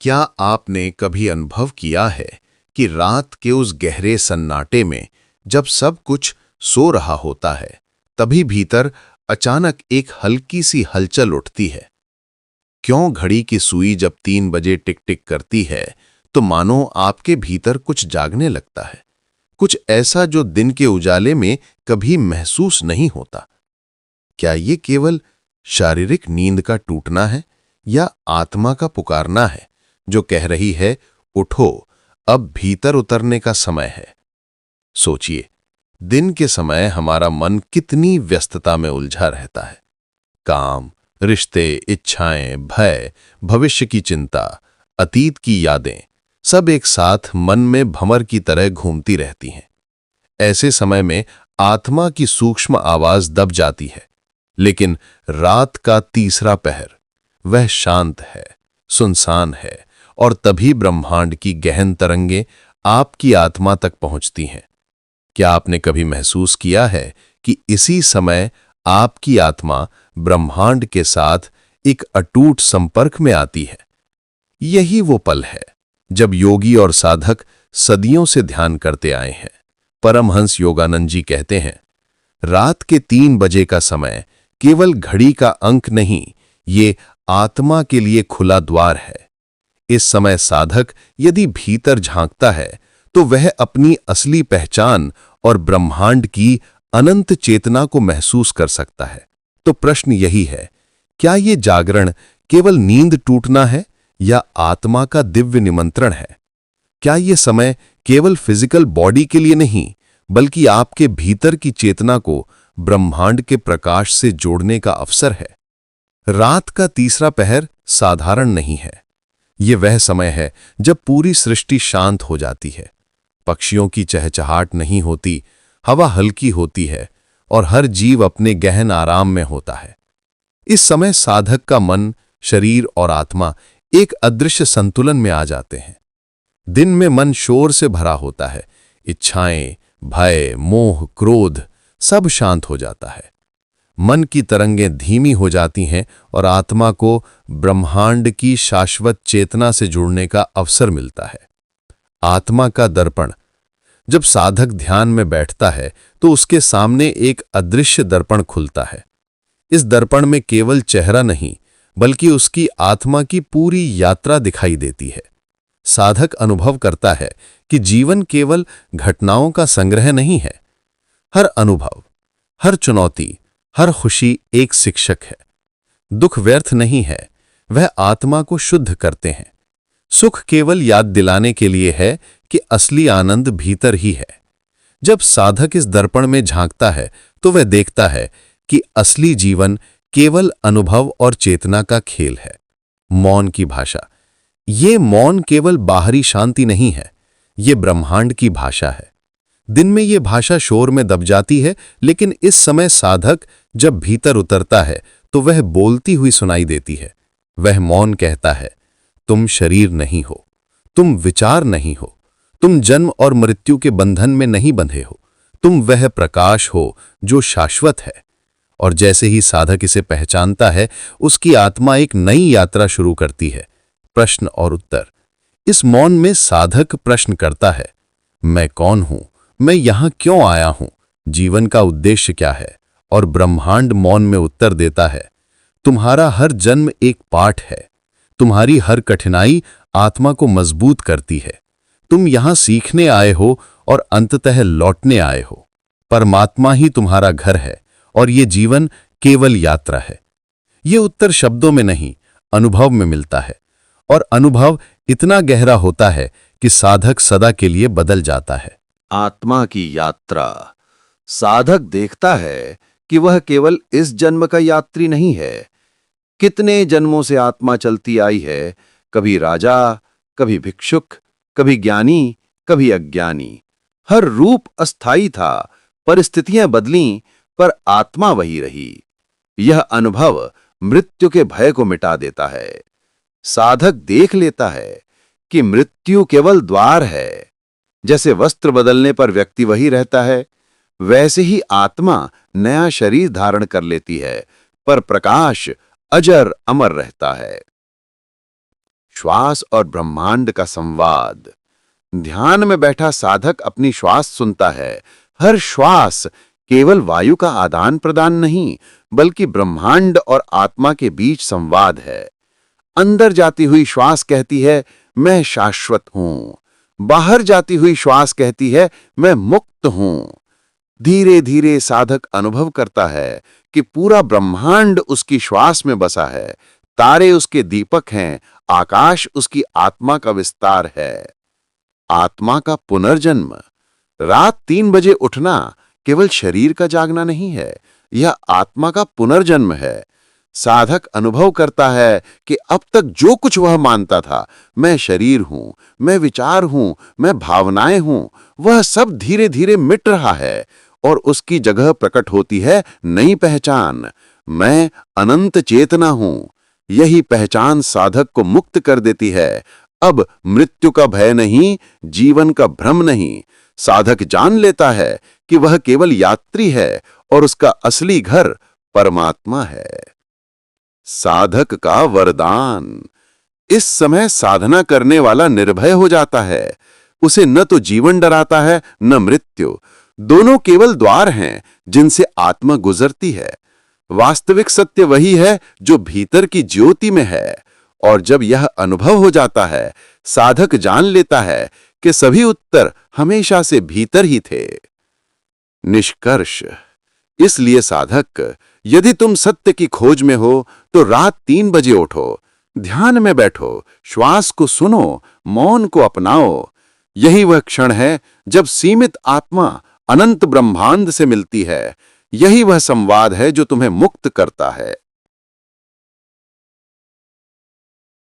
क्या आपने कभी अनुभव किया है कि रात के उस गहरे सन्नाटे में जब सब कुछ सो रहा होता है, तभी भीतर अचानक एक हल्की सी हलचल उठती है? क्यों घड़ी की सुई जब 3 बजे टिक टिक करती है तो मानो आपके भीतर कुछ जागने लगता है, कुछ ऐसा जो दिन के उजाले में कभी महसूस नहीं होता। क्या ये केवल शारीरिक नींद का टूटना है या आत्मा का पुकारना है जो कह रही है, उठो, अब भीतर उतरने का समय है? सोचिए, दिन के समय हमारा मन कितनी व्यस्तता में उलझा रहता है। काम, रिश्ते, इच्छाएं, भय, भविष्य की चिंता, अतीत की यादें, सब एक साथ मन में भंवर की तरह घूमती रहती हैं। ऐसे समय में आत्मा की सूक्ष्म आवाज दब जाती है। लेकिन रात का तीसरा पहर, वह शांत है, सुनसान है, और तभी ब्रह्मांड की गहन तरंगें आपकी आत्मा तक पहुंचती हैं। क्या आपने कभी महसूस किया है कि इसी समय आपकी आत्मा ब्रह्मांड के साथ एक अटूट संपर्क में आती है? यही वो पल है जब योगी और साधक सदियों से ध्यान करते आए हैं। परमहंस योगानंद जी कहते हैं, रात के 3 बजे का समय केवल घड़ी का अंक नहीं, ये आत्मा के लिए खुला द्वार है। इस समय साधक यदि भीतर झांकता है तो वह अपनी असली पहचान और ब्रह्मांड की अनंत चेतना को महसूस कर सकता है। तो प्रश्न यही है, क्या ये जागरण केवल नींद टूटना है या आत्मा का दिव्य निमंत्रण है? क्या ये समय केवल फिजिकल बॉडी के लिए नहीं, बल्कि आपके भीतर की चेतना को ब्रह्मांड के प्रकाश से जोड़ने का अवसर है? रात का तीसरा पहर साधारण नहीं है। ये वह समय है जब पूरी सृष्टि शांत हो जाती है। पक्षियों की चहचहाट नहीं होती, हवा हल्की होती है और हर जीव अपने गहन आराम में होता है। इस समय साधक का मन, शरीर और आत्मा एक अदृश्य संतुलन में आ जाते हैं। दिन में मन शोर से भरा होता है, इच्छाएं, भय, मोह, क्रोध सब शांत हो जाता है। मन की तरंगें धीमी हो जाती हैं और आत्मा को ब्रह्मांड की शाश्वत चेतना से जुड़ने का अवसर मिलता है। आत्मा का दर्पण, जब साधक ध्यान में बैठता है तो उसके सामने एक अदृश्य दर्पण खुलता है। इस दर्पण में केवल चेहरा नहीं, बल्कि उसकी आत्मा की पूरी यात्रा दिखाई देती है। साधक अनुभव करता है कि जीवन केवल घटनाओं का संग्रह नहीं है। हर अनुभव, हर चुनौती, हर खुशी एक शिक्षक है। दुख व्यर्थ नहीं है, वह आत्मा को शुद्ध करते हैं। सुख केवल याद दिलाने के लिए है कि असली आनंद भीतर ही है। जब साधक इस दर्पण में झांकता है तो वह देखता है कि असली जीवन केवल अनुभव और चेतना का खेल है। मौन की भाषा, ये मौन केवल बाहरी शांति नहीं है, ये ब्रह्मांड की भाषा है। दिन में ये भाषा शोर में दब जाती है, लेकिन इस समय साधक जब भीतर उतरता है तो वह बोलती हुई सुनाई देती है। वह मौन कहता है, तुम शरीर नहीं हो, तुम विचार नहीं हो, तुम जन्म और मृत्यु के बंधन में नहीं बंधे हो, तुम वह प्रकाश हो जो शाश्वत है। और जैसे ही साधक इसे पहचानता है, उसकी आत्मा एक नई यात्रा शुरू करती है। प्रश्न और उत्तर। इस मौन में साधक प्रश्न करता है, मैं कौन हूं? मैं यहां क्यों आया हूं? जीवन का उद्देश्य क्या है? और ब्रह्मांड मौन में उत्तर देता है, तुम्हारा हर जन्म एक पाठ है। तुम्हारी हर कठिनाई आत्मा को मजबूत करती है। तुम यहां सीखने आए हो और अंततः लौटने आए हो। परमात्मा ही तुम्हारा घर है और ये जीवन केवल यात्रा है। ये उत्तर शब्दों में नहीं, अनुभव में मिलता है। और अनुभव इतना गहरा होता है कि साधक सदा के लिए बदल जाता है। आत्मा की यात्रा। साधक देखता है कि वह केवल इस जन्म का यात्री नहीं है। कितने जन्मों से आत्मा चलती आई है, कभी राजा, कभी भिक्षुक, कभी ज्ञानी, कभी अज्ञानी। हर रूप अस्थाई था, परिस्थितियां बदलीं, पर आत्मा वही रही। यह अनुभव मृत्यु के भय को मिटा देता है। साधक देख लेता है कि मृत्यु केवल द्वार है। जैसे वस्त्र बदलने पर व्यक्ति वही रहता है, वैसे ही आत्मा नया शरीर धारण कर लेती है, पर प्रकाश अजर अमर रहता है। श्वास और ब्रह्मांड का संवाद। ध्यान में बैठा साधक अपनी श्वास सुनता है। हर श्वास केवल वायु का आदान प्रदान नहीं, बल्कि ब्रह्मांड और आत्मा के बीच संवाद है। अंदर जाती हुई श्वास कहती है, मैं शाश्वत हूं। बाहर जाती हुई श्वास कहती है, मैं मुक्त हूं। धीरे धीरे साधक अनुभव करता है कि पूरा ब्रह्मांड उसकी श्वास में बसा है। तारे उसके दीपक हैं, आकाश उसकी आत्मा का विस्तार है। आत्मा का पुनर्जन्म। रात 3 बजे उठना केवल शरीर का जागना नहीं है, यह आत्मा का पुनर्जन्म है। साधक अनुभव करता है कि अब तक जो कुछ वह मानता था, मैं शरीर हूं, मैं विचार हूं, मैं भावनाएं हूं, वह सब धीरे धीरे मिट रहा है और उसकी जगह प्रकट होती है नई पहचान। मैं अनंत चेतना हूं। यही पहचान साधक को मुक्त कर देती है। अब मृत्यु का भय नहीं, जीवन का भ्रम नहीं। साधक जान लेता है कि वह केवल यात्री है और उसका असली घर परमात्मा है। साधक का वरदान। इस समय साधना करने वाला निर्भय हो जाता है। उसे न तो जीवन डराता है, न मृत्यु। दोनों केवल द्वार हैं जिनसे आत्मा गुजरती है। वास्तविक सत्य वही है जो भीतर की ज्योति में है। और जब यह अनुभव हो जाता है, साधक जान लेता है कि सभी उत्तर हमेशा से भीतर ही थे। निष्कर्ष। इसलिए साधक, यदि तुम सत्य की खोज में हो तो रात 3 बजे उठो, ध्यान में बैठो, श्वास को सुनो, मौन को अपनाओ। यही वह क्षण है जब सीमित आत्मा अनंत ब्रह्मांड से मिलती है। यही वह संवाद है जो तुम्हें मुक्त करता है।